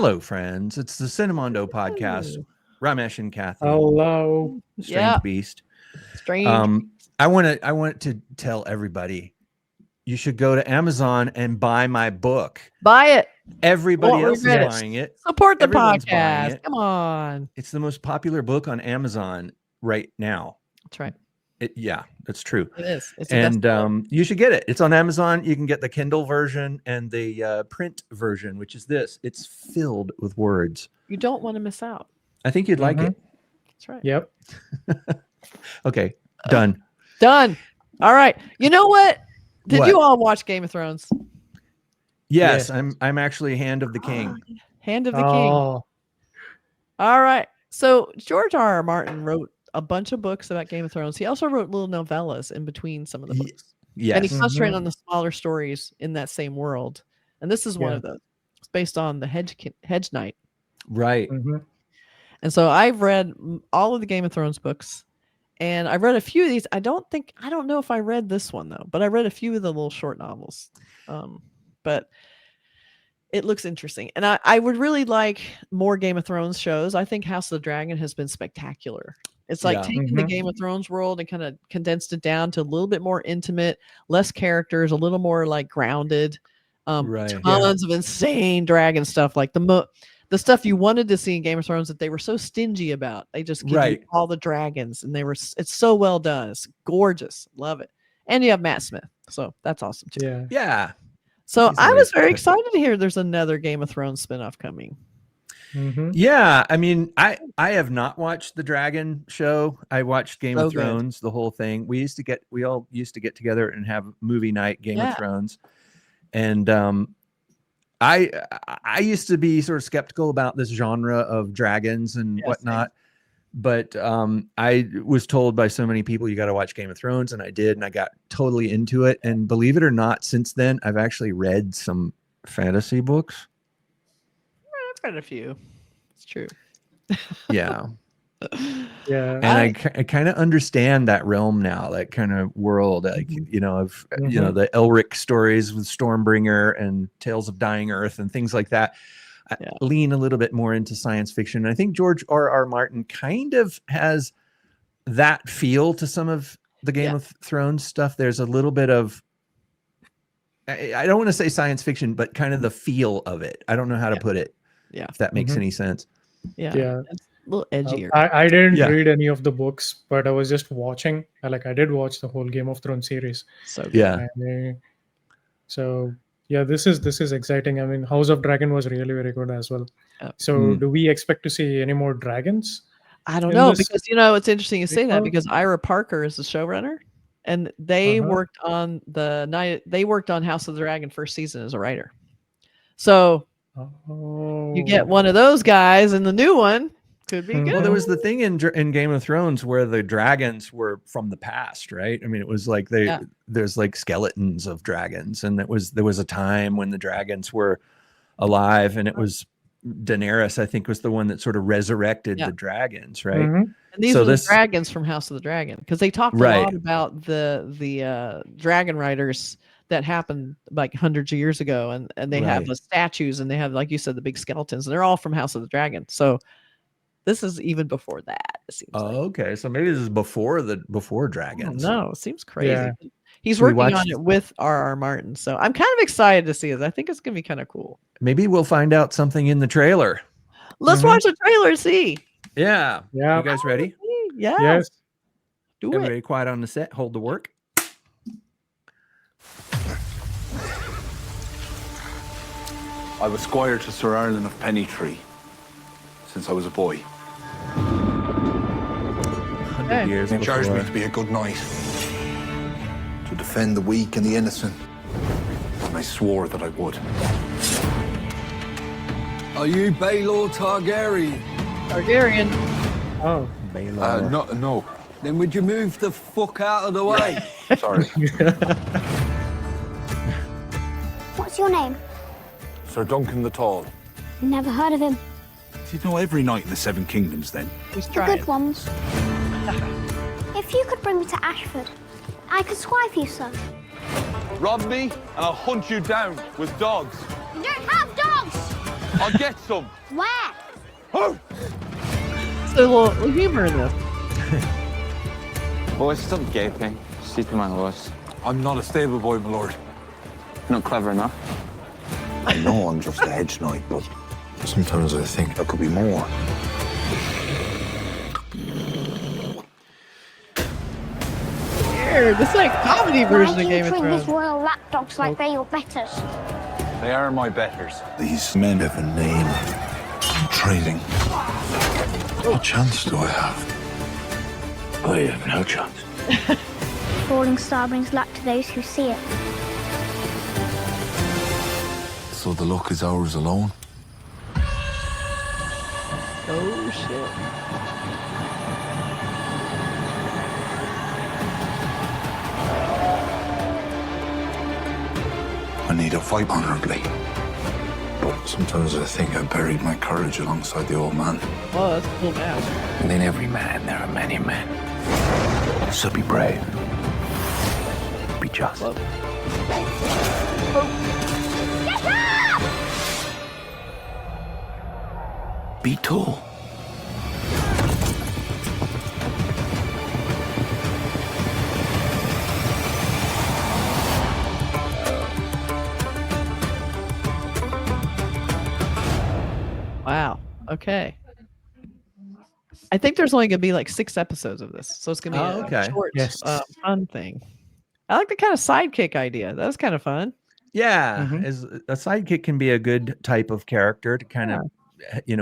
Hello, friends. It's the Cinemondo podcast. Ramesh and Kathy. Hello. Strange beast. Strange. I want to tell everybody you should go to Amazon and buy my book. Buy it. Everybody else is buying it. Support the Everyone's buying podcast. it. Come on. It's the most popular book on Amazon right now. That's right. Yeah, that's true. It is. It's and you should get it. It's on Amazon. You can get the Kindle version and the print version, which is this. It's filled with words. You don't want to miss out. I think you'd like it. That's right. Yep. Okay, done. Done. All right. You know what? Did What? you all watch Game of Thrones? Yes, I'm actually Hand of the King. Hand of the King. Oh, All right. So George R.R. Martin wrote a bunch of books about Game of Thrones. He also wrote little novellas in between some of the books. Yes. And he concentrated on the smaller stories in that same world. And this is one of those. It's based on the Hedge Knight. Right. And so I've read all of the Game of Thrones books. And I've read a few of these. I don't know if I read this one though, but I read a few of the little short novels. But it looks interesting. And I would really like more Game of Thrones shows. I think House of the Dragon has been spectacular. It's like taking the Game of Thrones world and kind of condensed it down to a little bit more intimate, less characters, a little more like grounded, tons of insane dragon stuff. Like the stuff you wanted to see in Game of Thrones that they were so stingy about. They just give you all the dragons and it's so well done. It's gorgeous. Love it. And you have Matt Smith. So that's awesome too. Yeah. So I was very excited to hear there's another Game of Thrones spinoff coming. Yeah, I mean, I have not watched the Dragon show. I watched Game of Thrones, the whole thing. We all used to get together and have movie night Game of Thrones, and I used to be sort of skeptical about this genre of dragons and whatnot, but I was told by so many people you got to watch Game of Thrones, and I did, and I got totally into it. And believe it or not, since then I've actually read some fantasy books. I've read a few. It's true. Yeah. Yeah. And I kind of understand that realm now, that kind of world, like, you know, of, you know, the Elric stories with Stormbringer and Tales of Dying Earth and things like that. I lean a little bit more into science fiction. And I think George R.R. Martin kind of has that feel to some of the Game of Thrones stuff. There's a little bit of, I don't want to say science fiction, but kind of the feel of it. I don't know how to put it. Yeah. If that makes any sense. Yeah. It's a little edgier. I didn't read any of the books, but I was just watching. I did watch the whole Game of Thrones series. So good. Yeah. So yeah, this is exciting. I mean, House of Dragon was really very good as well. So do we expect to see any more dragons? I don't know, because you know it's interesting you say that, because Ira Parker is the showrunner, and they worked on House of the Dragon first season as a writer. So you get one of those guys in the new one. Could be good. Well, there was the thing in Game of Thrones where the dragons were from the past, right? I mean, it was like there's like skeletons of dragons, and there was a time when the dragons were alive, and it was Daenerys, I think, was the one that sort of resurrected the dragons, right? And these are the dragons from House of the Dragon, because they talked a lot about the dragon riders that happened like hundreds of years ago, and they have the statues, and they have, like you said, the big skeletons, and they're all from House of the Dragon. So this is even before that, it seems like. Okay, so maybe this is before dragons. No, it seems crazy. He's working on it with R.R. Martin, so I'm kind of excited to see it. I think it's gonna be kind of cool. Maybe we'll find out something in the trailer. Let's watch the trailer and see. Yeah. You guys ready? Yeah. Yes. Do Everybody quiet on the set. Hold the work. I was squire to Sir Arlen of Pennytree since I was a boy. 100 years He charged me before. to be a good knight, to defend the weak and the innocent, and I swore that I would. Are you Baelor Targaryen? Targaryen. Oh. Baelor. No. Then would you move the fuck out of the way? Sorry. What's your name? Ser Duncan the Tall. Never heard of him. You know every knight in the Seven Kingdoms, then? He's The trying. good ones. If you could bring me to Ashford, I could squire for you, sir. Rob me, and I'll hunt you down with dogs. You don't have dogs! I'll get some. Where? Oh! So a little humor in this. Boys, stop gaping. See to my horse. I'm not a stable boy, my lord. Not clever enough. I know I'm just a hedge knight, but sometimes I think there could be more. Weird. This is like comedy version Why of do you Game of treat Thrones. these royal lapdogs like they're your betters? They are my betters. These men have a name. I'm trading. What chance do I have? I have no chance. Falling star brings luck to those who see it. So the luck is ours alone? Oh shit. I need to fight honorably. But sometimes I think I buried my courage alongside the old man. Oh, that's a cool match. And in every man, there are many men. So be brave. Be just. Whoa. Be tall. Wow. Okay. I think there's only gonna be like 6 episodes of this, so it's gonna be Oh, okay. a short, Yes. fun thing. I like the kind of sidekick idea. That was kind of fun. Yeah, Mhm. as a sidekick can be a good type of character to kind of,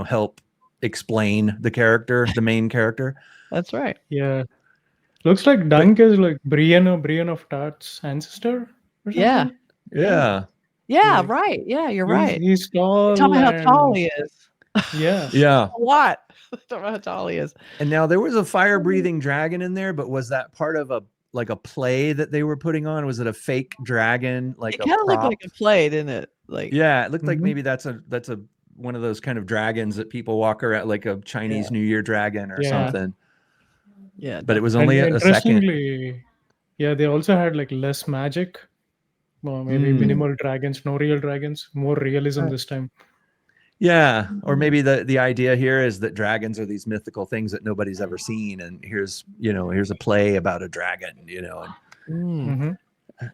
help explain the character, the main character. That's right. Yeah. Looks like Dunk is like Brienne of Tarth's ancestor or something. Yeah. Yeah, Yeah. Yeah. Right. Yeah. You're He's- right. He's tall. Tell me how and- tall he is. Yeah. yeah. A lot. Tell me how tall he is. And now there was a fire-breathing dragon in there, but was that part of a play that they were putting on? Was it a fake dragon, like It a kind of looked prop? like a play, didn't it? Like, Yeah, it looked like Mhm. maybe that's a one of those kind of dragons that people walk around, like a Chinese New Year dragon or Yeah. something. yeah. But it was And only a second. interestingly, yeah, they also had like less magic. Well, maybe Mm. minimal dragons, no real dragons, more realism Right. this time. Yeah, or maybe the idea here is that dragons are these mythical things that nobody's ever seen, and here's a play about a dragon, and Mm. Hmm.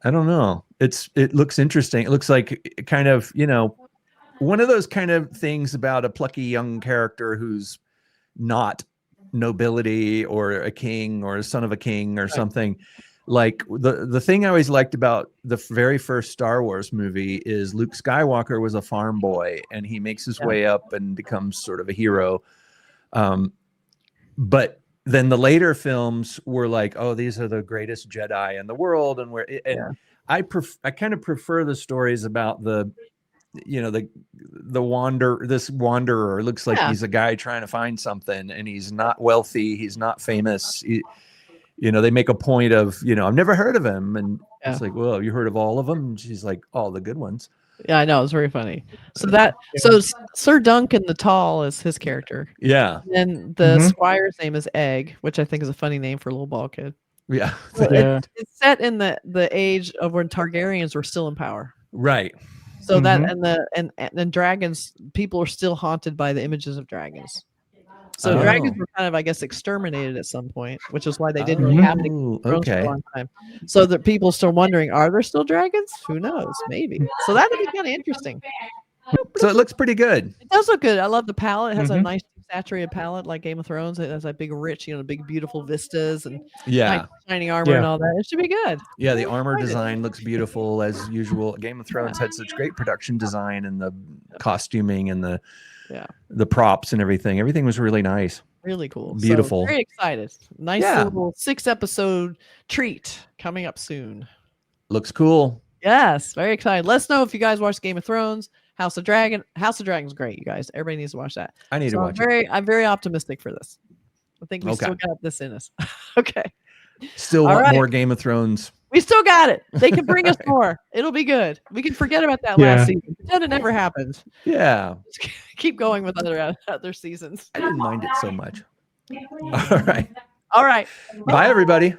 I don't know. It looks interesting. It looks like kind of, one of those kind of things about a plucky young character who's not nobility or a king or a son of a king or something. Like the thing I always liked about the very first Star Wars movie is Luke Skywalker was a farm boy and he makes his way up and becomes sort of a hero. But then the later films were like, oh, these are the greatest Jedi in the world, and I kind of prefer the stories about the wanderer looks like he's a guy trying to find something, and he's not wealthy, he's not famous. They make a point of, I've never heard of him, and it's like, well, you heard of all of them? And she's like, all the good ones. Yeah, I know. It's very funny. So Ser Duncan the Tall is his character. Yeah. And the squire's name is Egg, which I think is a funny name for a little ball kid. Yeah. So Yeah. it's set in the age of when Targaryens were still in power. Right. So that and dragons, people are still haunted by the images of dragons. So dragons were kind of, I guess, exterminated at some point, which is why they didn't really have any thrones for a long time. So that people are still wondering, are there still dragons? Who knows? Maybe. So that would be kind of interesting. So it looks pretty good. It does look good. I love the palette. It has a nice saturated palette like Game of Thrones. It has like big, rich, big, beautiful vistas and nice shiny armor and all that. It should be good. Yeah, the armor design looks beautiful as usual. Game of Thrones had such great production design, and the costuming and the props and everything. Everything was really nice. Really cool. Beautiful. So very excited. Nice little 6-episode treat coming up soon. Looks cool. Yes, very excited. Let us know if you guys watch Game of Thrones. House of Dragon. House of Dragon's great, you guys. Everybody needs to watch that. I need to watch it. I'm very optimistic for this. I think we still got this in us. Okay. Still want more Game of Thrones. We still got it. They can bring us more. It'll be good. We can forget about that last season. Pretend it never happened. Yeah. Just keep going with other seasons. I didn't mind it so much. All right. All right. Bye, everybody.